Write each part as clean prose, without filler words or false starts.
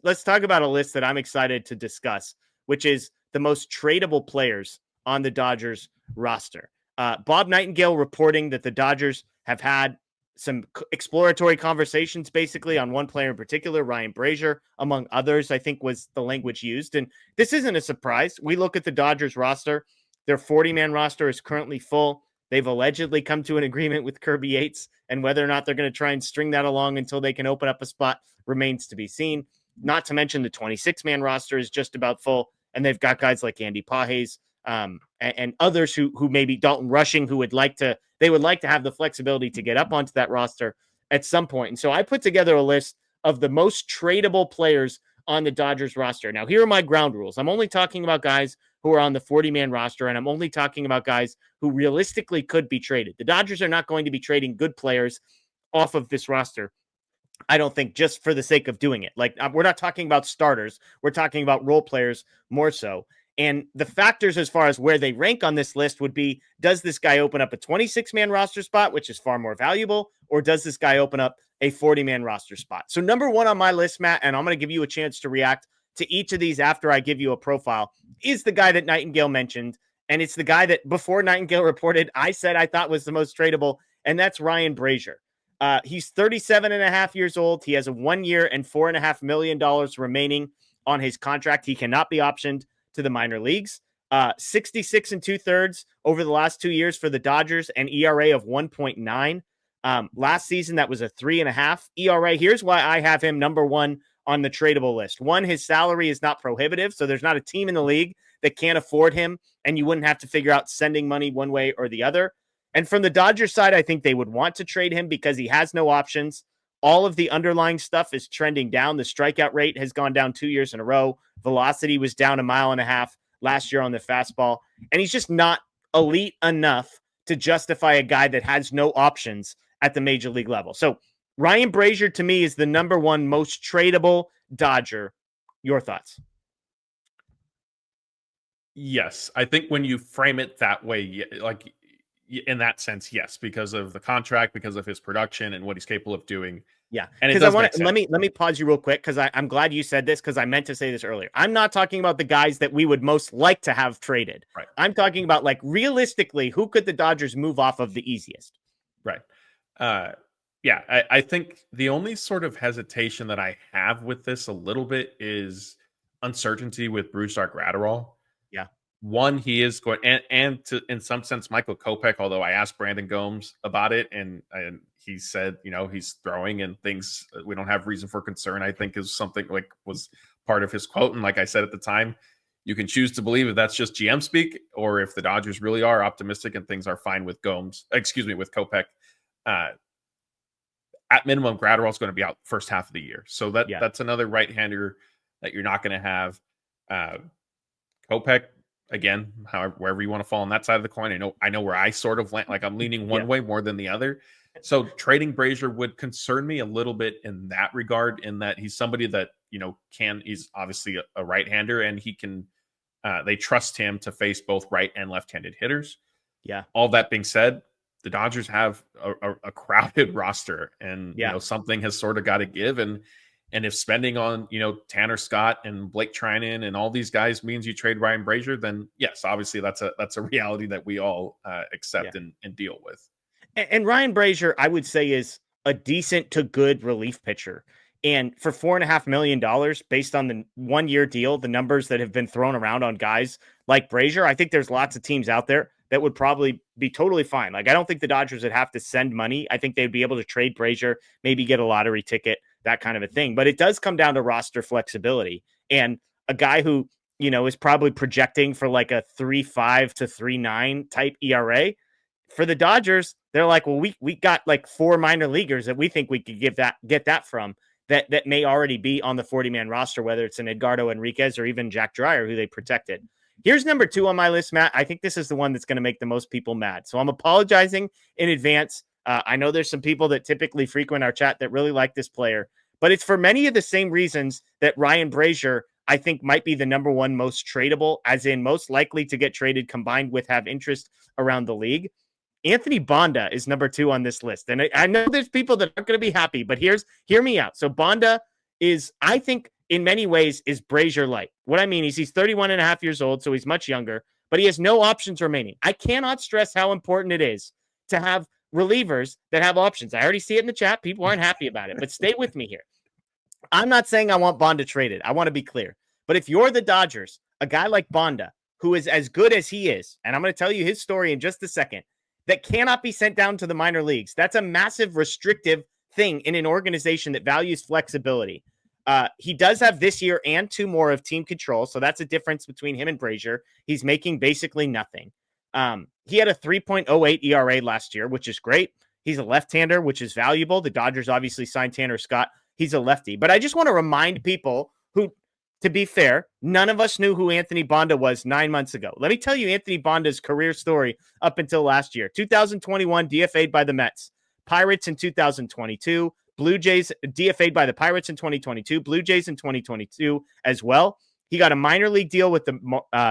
let's talk about a list that I'm excited to discuss, which is the most tradable players on the Dodgers roster. Bob Nightingale reporting that the Dodgers have had some exploratory conversations basically on one player in particular, Ryan Brasier, among others, I think was the language used. And this isn't a surprise. We look at the Dodgers roster. Their 40-man roster is currently full. They've allegedly come to an agreement with Kirby Yates, and whether or not they're going to try and string that along until they can open up a spot remains to be seen. Not to mention the 26-man roster is just about full, and they've got guys like Andy Pages and others who maybe Dalton Rushing, who would like to have the flexibility to get up onto that roster at some point. And so I put together a list of the most tradable players on the Dodgers roster. Now, here are my ground rules. I'm only talking about guys who are on the 40-man roster, and I'm only talking about guys who realistically could be traded. The Dodgers are not going to be trading good players off of this roster, I don't think, just for the sake of doing it. Like, we're not talking about starters. We're talking about role players more so. And the factors as far as where they rank on this list would be, does this guy open up a 26-man roster spot, which is far more valuable, or does this guy open up a 40-man roster spot? So number one on my list, Matt, and I'm going to give you a chance to react to each of these after I give you a profile, is the guy that Nightingale mentioned. And it's the guy that before Nightingale reported, I said I thought was the most tradable, and that's Ryan Brasier. He's 37 and a half years old. He has a 1 year and $4.5 million remaining on his contract. He cannot be optioned to the minor leagues. 66 and 2/3 over the last 2 years for the Dodgers, an ERA of 1.9. Last season, that was a 3.5 ERA. Here's why I have him number one on the tradable list. One, his salary is not prohibitive, so there's not a team in the league that can't afford him, and you wouldn't have to figure out sending money one way or the other. And from the Dodgers side, I think they would want to trade him because he has no options. All of the underlying stuff is trending down. The strikeout rate has gone down 2 years in a row. Velocity was down 1.5 miles last year on the fastball. And he's just not elite enough to justify a guy that has no options at the major league level. So Ryan Brasier, to me, is the number one most tradable Dodger. Your thoughts? Yes. I think when you frame it that way, like in that sense, yes, because of the contract, because of his production and what he's capable of doing. Yeah. And it does let me pause you real quick, because I'm glad you said this, because I meant to say this earlier. I'm not talking about the guys that we would most like to have traded. Right. I'm talking about, like, realistically, who could the Dodgers move off of the easiest? Right. Yeah, I think the only sort of hesitation that I have with this a little bit is uncertainty with Brusdar Graterol. Yeah. One, he is going, and to, in some sense, Michael Kopech, although I asked Brandon Gomes about it, and he said, he's throwing and things, we don't have reason for concern, I think is something like was part of his quote. And like I said at the time, you can choose to believe if that's just GM speak or if the Dodgers really are optimistic and things are fine with with Kopech. At minimum, Graterol is going to be out first half of the year. So that's another right-hander that you're not going to have. Kopech, again, wherever you want to fall on that side of the coin. I know where I sort of went, like I'm leaning one way more than the other. So trading Brasier would concern me a little bit in that regard, in that he's somebody that, he's obviously a right-hander, and he can, they trust him to face both right and left-handed hitters. Yeah. All that being said, the Dodgers have a crowded roster, and something has sort of got to give. And if spending on, Tanner Scott and Blake Trinan and all these guys means you trade Ryan Brasier, then yes, obviously that's a reality that we all accept and deal with. And Ryan Brasier, I would say, is a decent to good relief pitcher. And for $4.5 million, based on the 1 year deal, the numbers that have been thrown around on guys like Brasier, I think there's lots of teams out there that would probably be totally fine. Like, I don't think the Dodgers would have to send money. I think they'd be able to trade Brasier, maybe get a lottery ticket, that kind of a thing. But it does come down to roster flexibility. And a guy who, is probably projecting for like a 3.5 to 3.9 type ERA for the Dodgers, they're like, well, we got like 4 minor leaguers that we think we could get that from that may already be on the 40-man roster, whether it's an Edgardo Enriquez or even Jack Dreyer, who they protected. Here's number 2 on my list, Matt. I think this is the one that's going to make the most people mad. So I'm apologizing in advance. I know there's some people that typically frequent our chat that really like this player, but it's for many of the same reasons that Ryan Brasier, I think, might be the number one most tradable, as in most likely to get traded, combined with have interest around the league. Anthony Banda is number 2 on this list. And I know there's people that aren't going to be happy, but hear me out. So Banda is, I think, in many ways is Braiser light. What I mean is he's 31 and a half years old, so he's much younger, but he has no options remaining. I cannot stress how important it is to have relievers that have options. I already see it in the chat. People aren't happy about it, but stay with me here. I'm not saying I want Banda traded. I want to be clear. But if you're the Dodgers, a guy like Banda, who is as good as he is, and I'm going to tell you his story in just a second, that cannot be sent down to the minor leagues. That's a massive restrictive thing in an organization that values flexibility. He does have this year and 2 more of team control, so that's a difference between him and Brasier. He's making basically nothing. He had a 3.08 ERA last year, which is great. He's a left-hander, which is valuable. The Dodgers obviously signed Tanner Scott. He's a lefty. But I just want to remind people who, to be fair, none of us knew who Anthony Banda was 9 months ago. Let me tell you Anthony Banda's career story up until last year. 2021, DFA'd by the Mets. Pirates in 2022. Blue Jays, DFA'd by the Pirates in 2022. Blue Jays in 2022 as well. He got a minor league deal with the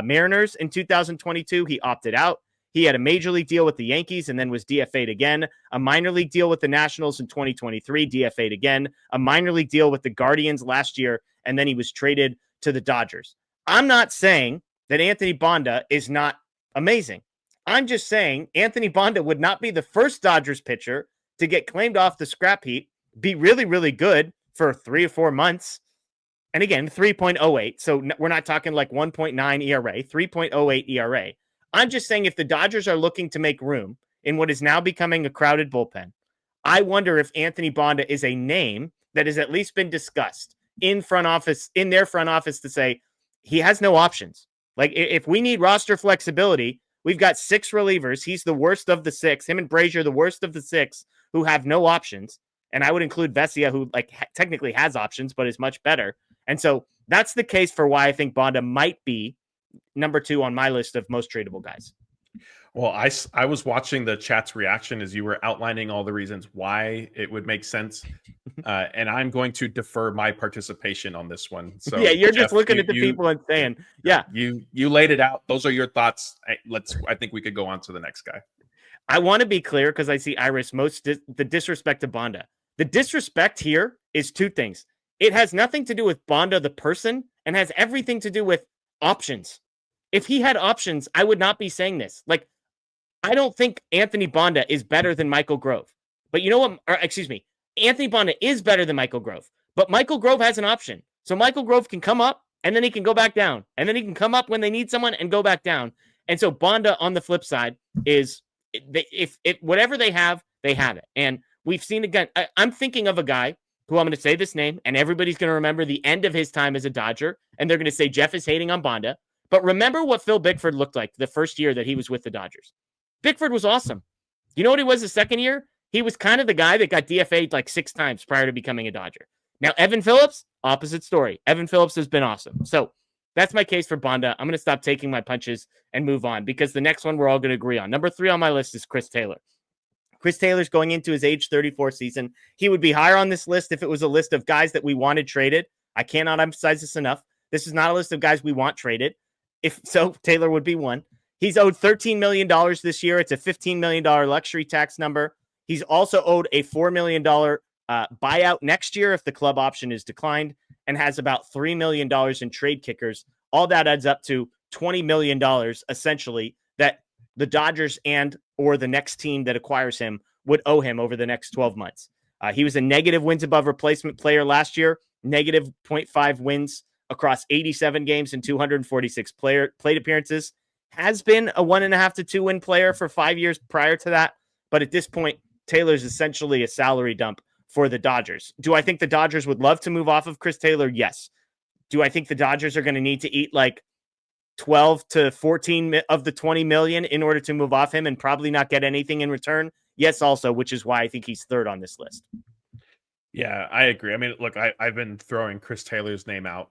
Mariners in 2022. He opted out. He had a major league deal with the Yankees and then was DFA'd again. A minor league deal with the Nationals in 2023, DFA'd again. A minor league deal with the Guardians last year, and then he was traded to the Dodgers. I'm not saying that Anthony Banda is not amazing. I'm just saying Anthony Banda would not be the first Dodgers pitcher to get claimed off the scrap heap, be really, really good for 3 or 4 months. And again, 3.08. So we're not talking like 1.9 ERA, 3.08 ERA. I'm just saying if the Dodgers are looking to make room in what is now becoming a crowded bullpen, I wonder if Anthony Banda is a name that has at least been discussed in their front office to say he has no options. Like if we need roster flexibility, we've got 6 relievers. He's the worst of the 6. Him and Brasier, the worst of the 6 who have no options. And I would include Vesia, who technically has options, but is much better. And so that's the case for why I think Banda might be number 2 on my list of most tradable guys. Well, I was watching the chat's reaction as you were outlining all the reasons why it would make sense. And I'm going to defer my participation on this one. So yeah, you're Jeff, just looking at the people and saying, yeah, you laid it out. Those are your thoughts. I think we could go on to the next guy. I want to be clear because I see Iris the disrespect to Banda. The disrespect here is 2 things. It has nothing to do with Banda, the person, and has everything to do with options. If he had options, I would not be saying this. Like, I don't think Anthony Banda is better than Michael Grove. But you know what? Anthony Banda is better than Michael Grove. But Michael Grove has an option. So Michael Grove can come up, and then he can go back down. And then he can come up when they need someone and go back down. And so Banda, on the flip side, is if whatever they have it. And we've seen again, I'm thinking of a guy who I'm going to say this name, and everybody's going to remember the end of his time as a Dodger, and they're going to say Jeff is hating on Banda. But remember what Phil Bickford looked like the first year that he was with the Dodgers. Bickford was awesome. You know what he was the second year? He was kind of the guy that got DFA'd like 6 times prior to becoming a Dodger. Now, Evan Phillips, opposite story. Evan Phillips has been awesome. So that's my case for Banda. I'm going to stop taking my punches and move on because the next one we're all going to agree on. Number 3 on my list is Chris Taylor. Chris Taylor's going into his age 34 season. He would be higher on this list if it was a list of guys that we wanted traded. I cannot emphasize this enough. This is not a list of guys we want traded. If so, Taylor would be one. He's owed $13 million this year. It's a $15 million luxury tax number. He's also owed a $4 million buyout next year if the club option is declined, and has about $3 million in trade kickers. All that adds up to $20 million, essentially, that the Dodgers and or the next team that acquires him would owe him over the next 12 months. He was a negative wins above replacement player last year, negative 0.5 wins across 87 games and 246 plate appearances. Has been a 1.5 to 2 win player for 5 years prior to that. But at this point, Taylor's essentially a salary dump for the Dodgers. Do I think the Dodgers would love to move off of Chris Taylor? Yes. Do I think the Dodgers are going to need to eat like 12 to 14 of the 20 million in order to move off him and probably not get anything in return? Yes, also, which is why I think he's third on this list. Yeah, I agree. I mean, look, I've been throwing Chris Taylor's name out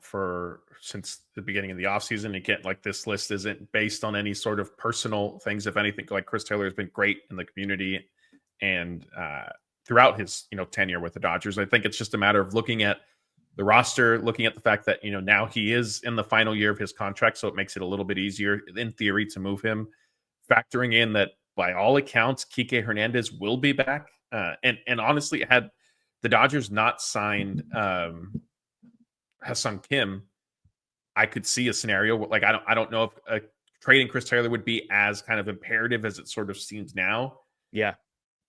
since the beginning of the offseason. Again, like this list isn't based on any sort of personal things. If anything, like Chris Taylor has been great in the community and throughout his tenure with the Dodgers. I think it's just a matter of looking at the roster, looking at the fact that now he is in the final year of his contract, so it makes it a little bit easier in theory to move him. Factoring in that by all accounts, Kike Hernandez will be back, and honestly, had the Dodgers not signed Ha-Seong Kim, I could see a scenario like I don't know if trading Chris Taylor would be as kind of imperative as it sort of seems now. Yeah.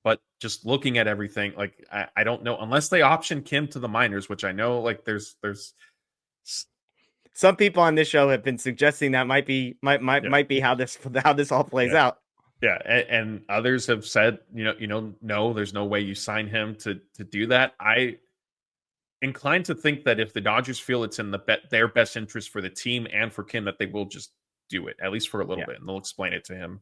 But just looking at everything, like I don't know, unless they option Kim to the minors, which I know like there's some people on this show have been suggesting that might be how this all plays out. Yeah, and others have said, no, there's no way you sign him to do that. I inclined to think that if the Dodgers feel it's in their best interest for the team and for Kim, that they will just do it, at least for a little bit, and they'll explain it to him.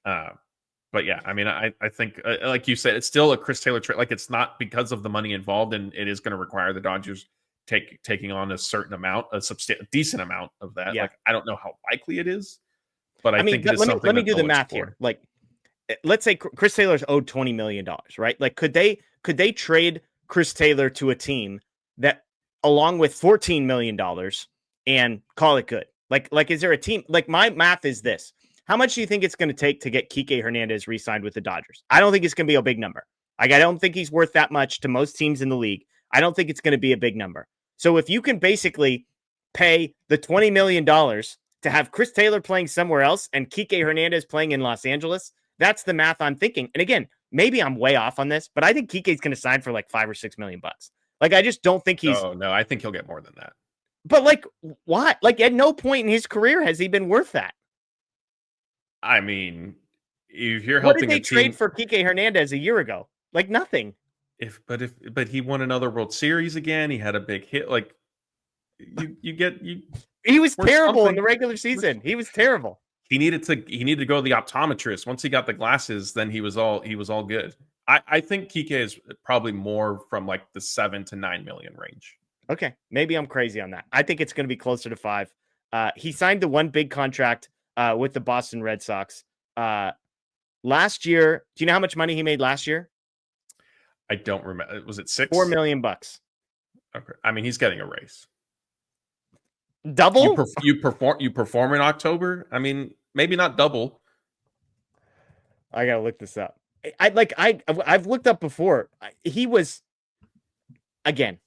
But yeah, I mean, I think, like you said, it's still a Chris Taylor trade. Like, it's not because of the money involved, and it is going to require the Dodgers taking on a certain amount, a decent amount of that. Yeah. Like, I don't know how likely it is, but I think let me do the math here. Like, let's say Chris Taylor's owed $20 million, right? Like, could they trade Chris Taylor to a team that, along with $14 million, and call it good? Like, is there a team? Like, my math is this. How much do you think it's going to take to get Kike Hernandez re-signed with the Dodgers? I don't think it's going to be a big number. Like, I don't think he's worth that much to most teams in the league. I don't think it's going to be a big number. So if you can basically pay the $20 million to have Chris Taylor playing somewhere else and Kike Hernandez playing in Los Angeles, that's the math I'm thinking. And again, maybe I'm way off on this, but I think Kike's going to sign for like $5 or $6 million. Like, I just don't think he's. Oh, no, I think he'll get more than that. But like, why? Like, at no point in his career has he been worth that. I mean, if you're helping, what did they trade for Kike Hernandez a year ago? Like, nothing. But he won another World Series again. He had a big hit. Like, he was terrible in the regular season. He was terrible. He needed to go to the optometrist. Once he got the glasses, then he was all good. I think Kike is probably more from like the 7 to 9 million range. Okay, maybe I'm crazy on that. I think it's going to be closer to 5. He signed the one big contract with the Boston Red Sox. Last year, do you know how much money he made last year? I don't remember. Was it $4 million? Okay. I mean, he's getting a raise. Double? You perform in October? I mean, maybe not double. I gotta look this up. I've looked up before. He was, again,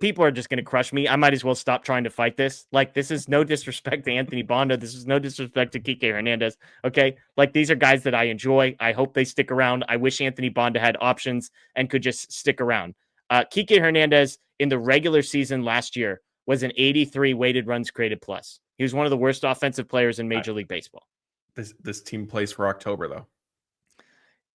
people are just going to crush me. I might as well stop trying to fight this. Like, this is no disrespect to Anthony Banda. This is no disrespect to Kike Hernandez. Okay. Like, these are guys that I enjoy. I hope they stick around. I wish Anthony Banda had options and could just stick around. Kike Hernandez in the regular season last year was an 83 weighted runs created plus. He was one of the worst offensive players in Major League Baseball. This team plays for October, though.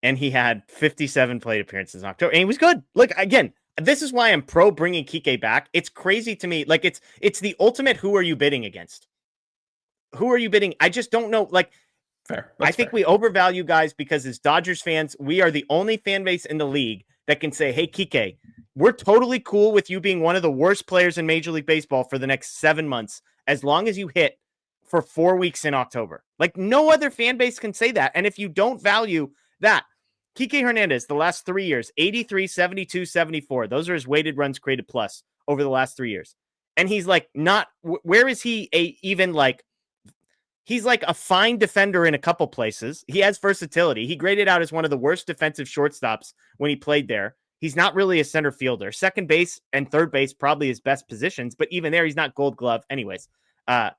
And he had 57 plate appearances in October. And he was good. Look, again, this is why I'm pro bringing Kike back. It's crazy to me. Like, it's the ultimate who are you bidding against? Who are you bidding? I just don't know. Like, fair. I think we overvalue guys because as Dodgers fans, we are the only fan base in the league that can say, hey, Kike, we're totally cool with you being one of the worst players in Major League Baseball for the next 7 months, as long as you hit for 4 weeks in October. Like, no other fan base can say that. And if you don't value that, Kike Hernandez, the last 3 years, 83, 72, 74. Those are his weighted runs created plus over the last 3 years. And he's like, where is he he's like a fine defender in a couple places. He has versatility. He graded out as one of the worst defensive shortstops when he played there. He's not really a center fielder. Second base and third base, probably his best positions, but even there, he's not Gold Glove. Anyways,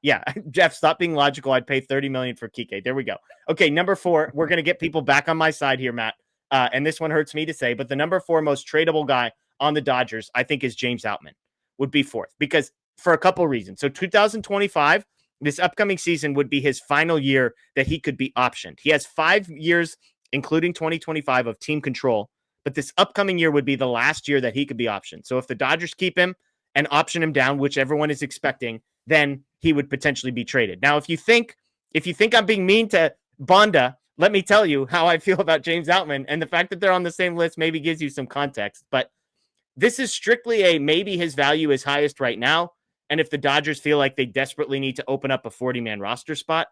yeah, Jeff, stop being logical. I'd pay $30 million for Kike. There we go. Okay, number 4, we're going to get people back on my side here, Matt. And this one hurts me to say, but the number 4 most tradable guy on the Dodgers, I think, is James Outman, would be 4th, because for a couple reasons. So 2025, this upcoming season would be his final year that he could be optioned. He has 5 years, including 2025, of team control, but this upcoming year would be the last year that he could be optioned. So if the Dodgers keep him and option him down, which everyone is expecting, then he would potentially be traded. Now, if you think I'm being mean to Banda, let me tell you how I feel about James Outman, and the fact that they're on the same list maybe gives you some context, but this is strictly maybe his value is highest right now. And if the Dodgers feel like they desperately need to open up a 40-man roster spot,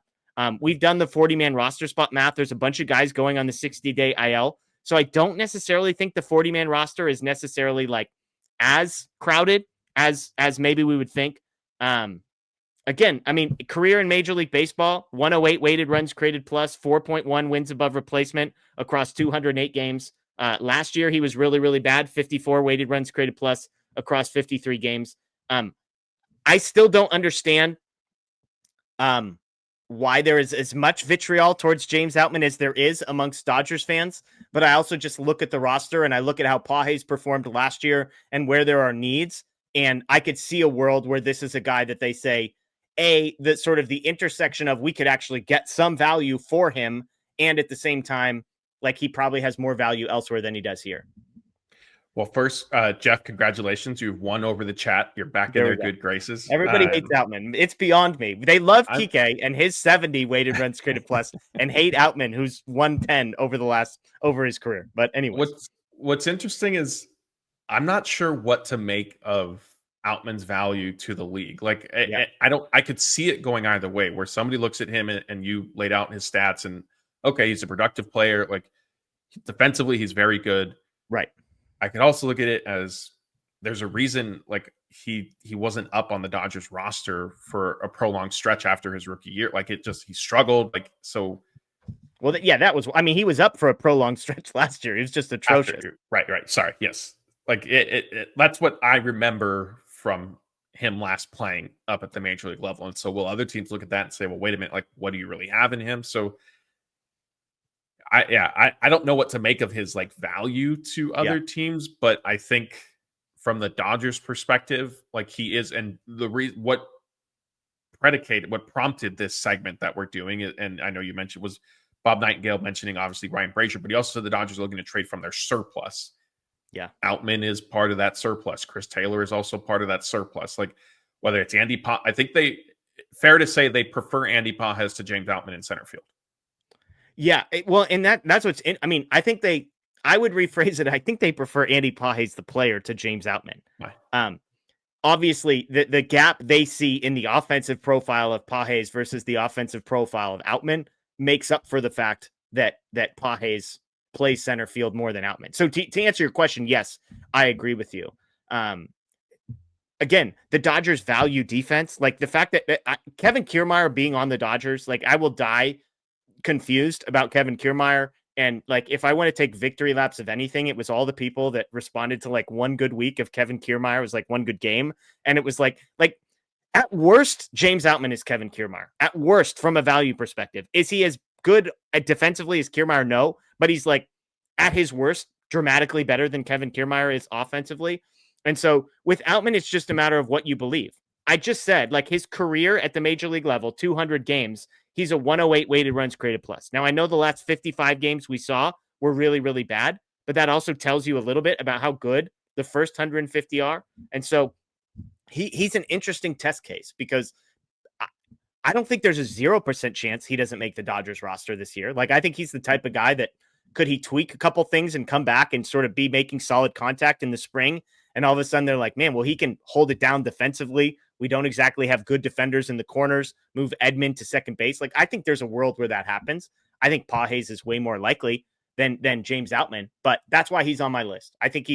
we've done the 40-man roster spot math. There's a bunch of guys going on the 60-day IL. So I don't necessarily think the 40-man roster is necessarily like as crowded as maybe we would think. Again, I mean, career in Major League Baseball, 108 weighted runs created plus, 4.1 wins above replacement across 208 games. Last year, he was really, really bad, 54 weighted runs created plus across 53 games. I still don't understand why there is as much vitriol towards James Outman as there is amongst Dodgers fans. But I also just look at the roster and I look at how Pages performed last year and where there are needs. And I could see a world where this is a guy that they say, that sort of the intersection of we could actually get some value for him. And at the same time, like he probably has more value elsewhere than he does here. Well, first, Jeff, congratulations. You've won over the chat. You're back in their good graces. Everybody hates Outman. It's beyond me. They love Kike and his 70 weighted runs created plus and hate Outman, who's 110 over his career. But anyway, what's interesting is I'm not sure what to make of Outman's value to the league. Like I could see it going either way, where somebody looks at him and you laid out his stats and okay, he's a productive player. Like defensively, he's very good. Right. I could also look at it as there's a reason like he wasn't up on the Dodgers roster for a prolonged stretch after his rookie year. Like he struggled. Like, so. Well, that was, I mean, he was up for a prolonged stretch last year. He was just atrocious. Right. Sorry. Yes. Like that's what I remember from him last playing up at the major league level. And so will other teams look at that and say, well, wait a minute, like what do you really have in him? So I don't know what to make of his like value to other teams, but I think from the Dodgers perspective, like he is, and what prompted this segment that we're doing, and I know you mentioned was Bob Nightingale mentioning obviously Ryan Brasier, but he also said the Dodgers are looking to trade from their surplus. Yeah. Outman is part of that surplus. Chris Taylor is also part of that surplus. Like whether it's Andy I think fair to say they prefer Andy Pages to James Outman in center field. Yeah, well, and that's what's in. I mean, I would rephrase it. I think they prefer Andy Pages, the player, to James Outman. Right. Obviously, the gap they see in the offensive profile of Pages versus the offensive profile of Outman makes up for the fact that Pages plays center field more than Outman. So to answer your question, yes, I agree with you. Again, the Dodgers value defense, like the fact that Kevin Kiermaier being on the Dodgers, like I will die confused about Kevin Kiermaier. And like, if I want to take victory laps of anything, it was all the people that responded to like one good week of Kevin Kiermaier was like one good game. And it was like at worst, James Outman is Kevin Kiermaier. At worst, from a value perspective, is he as good at defensively as Kiermaier? No, but he's like at his worst, dramatically better than Kevin Kiermaier is offensively. And so with Outman, it's just a matter of what you believe. I just said like his career at the major league level, 200 games, he's a 108 weighted runs created plus. Now, I know the last 55 games we saw were really, really bad, but that also tells you a little bit about how good the first 150 are. And so he's an interesting test case because I don't think there's a 0% chance he doesn't make the Dodgers roster this year. Like, I think he's the type of guy that could he tweak a couple things and come back and sort of be making solid contact in the spring. And all of a sudden they're like, man, well, he can hold it down defensively. We don't exactly have good defenders in the corners, move Edman to second base. Like, I think there's a world where that happens. I think Pages is way more likely than James Outman, but that's why he's on my list. I think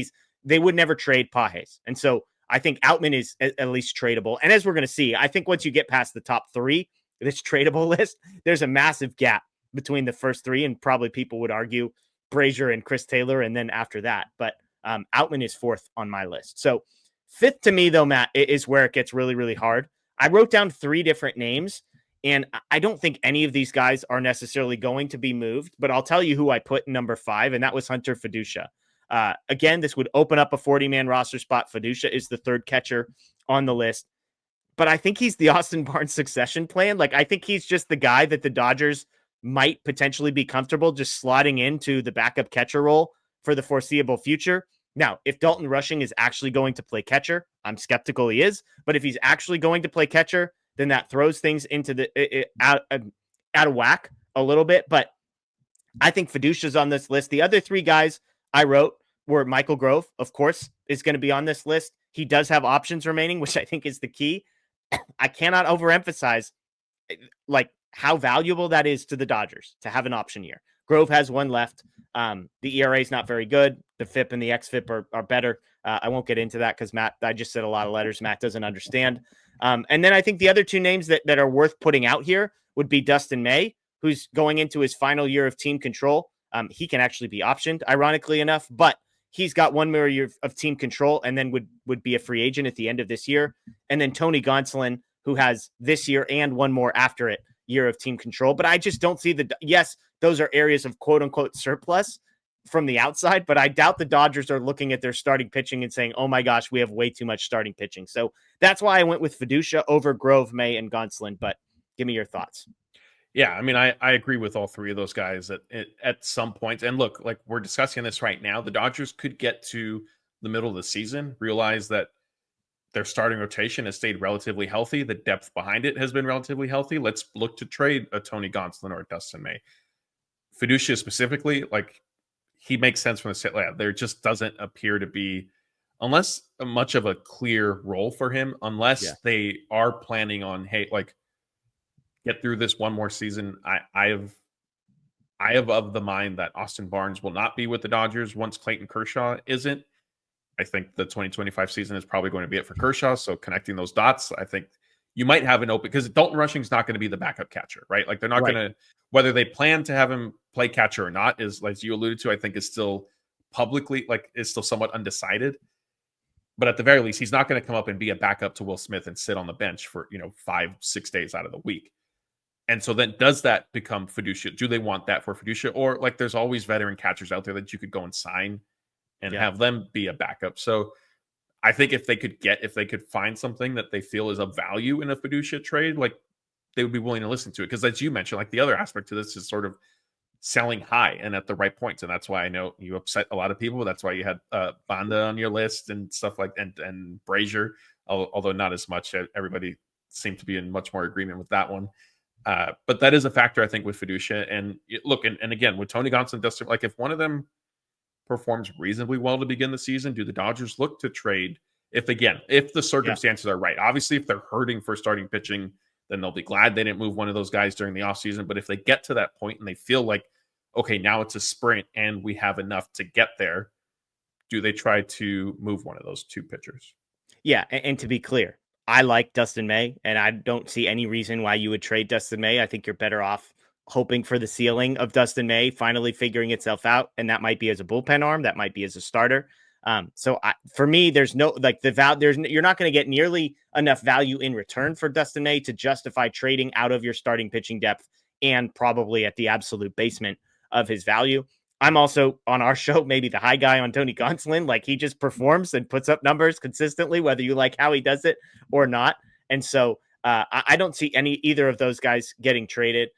they would never trade Pages. And so I think Outman is at least tradable. And as we're going to see, I think once you get past the top three, this tradable list, there's a massive gap between the first three. And probably people would argue Braiser and Chris Taylor. And then after that, but Outman is fourth on my list. So fifth to me, though, Matt, is where it gets really, really hard. I wrote down three different names, and I don't think any of these guys are necessarily going to be moved, but I'll tell you who I put in number 5, and that was Hunter Fiducia. Again, this would open up a 40-man roster spot. Fiducia is the third catcher on the list, but I think he's the Austin Barnes succession plan. Like, I think he's just the guy that the Dodgers might potentially be comfortable just slotting into the backup catcher role for the foreseeable future. Now, if Dalton Rushing is actually going to play catcher, I'm skeptical he is, but if he's actually going to play catcher, then that throws things into the out of whack a little bit. But I think Fiducia's on this list. The other three guys I wrote were Michael Grove, of course, is going to be on this list. He does have options remaining, which I think is the key. I cannot overemphasize like how valuable that is to the Dodgers to have an option year. Grove has one left. The ERA is not very good. The FIP and the XFIP are better. I won't get into that because Matt, I just said a lot of letters. Matt doesn't understand. And then I think the other two names that are worth putting out here would be Dustin May, who's going into his final year of team control. He can actually be optioned, ironically enough, but he's got 1 more year of team control and then would be a free agent at the end of this year. And then Tony Gonsolin, who has this year and 1 more after it year of team control. But I just don't see yes, those are areas of quote unquote surplus from the outside, but I doubt the Dodgers are looking at their starting pitching and saying, oh my gosh, we have way too much starting pitching. So that's why I went with Fiducia over Grove, May, and Gonsolin. But give me your thoughts. Yeah, I mean, I agree with all 3 of those guys at some point. And look, like we're discussing this right now, the Dodgers could get to the middle of the season, realize that their starting rotation has stayed relatively healthy. The depth behind it has been relatively healthy. Let's look to trade a Tony Gonsolin or a Dustin May. Fiducia specifically, like he makes sense from the set. There just doesn't appear to be, unless much of a clear role for him, unless they are planning on, hey, like get through this 1 more season. I have of the mind that Austin Barnes will not be with the Dodgers once Clayton Kershaw isn't. I think the 2025 season is probably going to be it for Kershaw. So connecting those dots, I think you might have an open, because Dalton Rushing's not going to be the backup catcher, right? Like they're not going to, whether they plan to have him play catcher or not is, like you alluded to, I think is still publicly, like is still somewhat undecided. But at the very least, he's not going to come up and be a backup to Will Smith and sit on the bench for, 5-6 days out of the week. And so then does that become Fiducia? Do they want that for Fiducia? Or like there's always veteran catchers out there that you could go and sign and have them be a backup. So I think if they could find something that they feel is of value in a Fiducia trade, like they would be willing to listen to it. Because as you mentioned, like the other aspect to this is sort of selling high and at the right points. And that's why I know you upset a lot of people. That's why you had Banda on your list and stuff like and Braiser, although not as much. Everybody seemed to be in much more agreement with that one. But that is a factor, I think, with Fiducia. And look, and again, with Tony Gonsolin, Dustin, like if one of them performs reasonably well to begin the season, do the Dodgers look to trade if the circumstances are right? Obviously, if they're hurting for starting pitching, then they'll be glad they didn't move one of those guys during the offseason. But if they get to that point and they feel like, okay, now it's a sprint and we have enough to get there, do they try to move one of those 2 pitchers? Yeah, and to be clear, I like Dustin May, and I don't see any reason why you would trade Dustin May. I think you're better off hoping for the ceiling of Dustin May finally figuring itself out, and that might be as a bullpen arm, that might be as a starter. For me, there's no like the value. You're not going to get nearly enough value in return for Dustin May to justify trading out of your starting pitching depth and probably at the absolute basement of his value. I'm also on our show, maybe the high guy on Tony Gonsolin. Like he just performs and puts up numbers consistently, whether you like how he does it or not. And so I don't see either of those guys getting traded.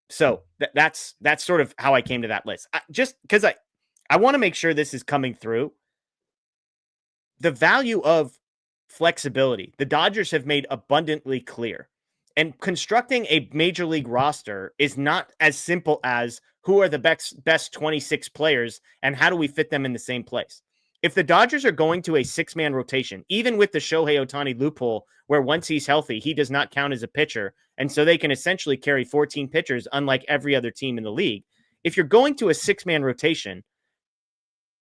So that's sort of how I came to that list. Just because I want to make sure this is coming through. The value of flexibility, the Dodgers have made abundantly clear. And constructing a major league roster is not as simple as who are the best 26 players and how do we fit them in the same place. If the Dodgers are going to a 6-man rotation, even with the Shohei Ohtani loophole, where once he's healthy, he does not count as a pitcher, and so they can essentially carry 14 pitchers, unlike every other team in the league. If you're going to a 6-man rotation,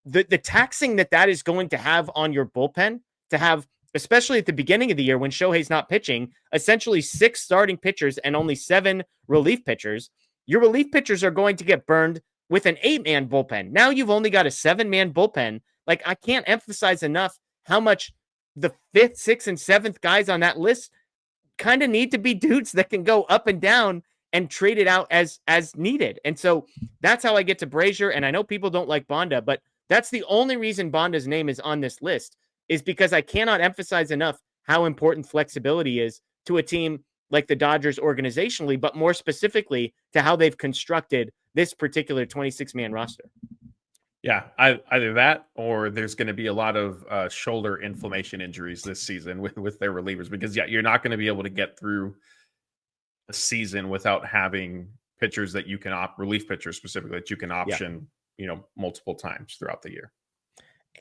the taxing that is going to have on your bullpen, to have, especially at the beginning of the year when Shohei's not pitching, essentially 6 starting pitchers and only 7 relief pitchers, your relief pitchers are going to get burned with an 8-man bullpen. Now you've only got a 7-man bullpen. Like, I can't emphasize enough how much the 5th, 6th, and 7th guys on that list kind of need to be dudes that can go up and down and trade it out as needed. And so that's how I get to Braiser. And I know people don't like Banda, but that's the only reason Banda's name is on this list, is because I cannot emphasize enough how important flexibility is to a team like the Dodgers organizationally, but more specifically to how they've constructed this particular 26-man roster. Yeah, either that or there's going to be a lot of shoulder inflammation injuries this season with their relievers, because you're not going to be able to get through a season without having pitchers that you can relief pitchers specifically that you can option, multiple times throughout the year.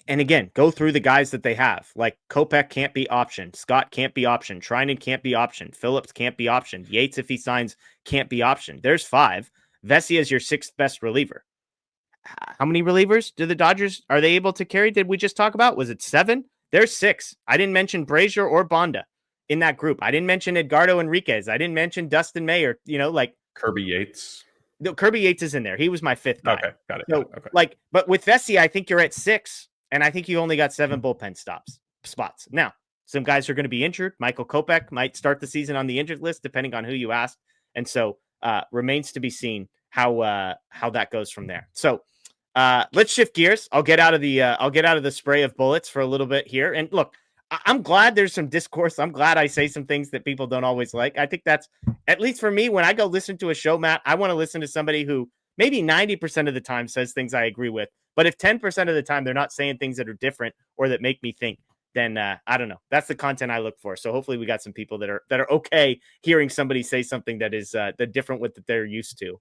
And again, go through the guys that they have. Like Kopech can't be optioned. Scott can't be optioned. Trinan can't be optioned. Phillips can't be optioned. Yates, if he signs, can't be optioned. There's 5. Vesia is your 6th best reliever. How many relievers do the Dodgers, are they able to carry? Did we just talk about? Was it 7? There's 6. I didn't mention Braiser or Banda in that group. I didn't mention Edgardo Enriquez. I didn't mention Dustin May or, Kirby Yates. No, Kirby Yates is in there. He was my 5th guy. Okay, got it. So, okay. But with Vesey, I think you're at 6, and I think you only got 7 bullpen spots. Now, some guys are going to be injured. Michael Kopech might start the season on the injured list, depending on who you ask. And so, remains to be seen how that goes from there. So, let's shift gears. I'll get out of the spray of bullets for a little bit here. And look, I'm glad there's some discourse. I'm glad I say some things that people don't always like. I think that's, at least for me, when I go listen to a show, Matt, I want to listen to somebody who maybe 90% of the time says things I agree with. But if 10% of the time they're not saying things that are different or that make me think, then I don't know. That's the content I look for. So hopefully we got some people that are okay hearing somebody say something that is the different with that they're used to.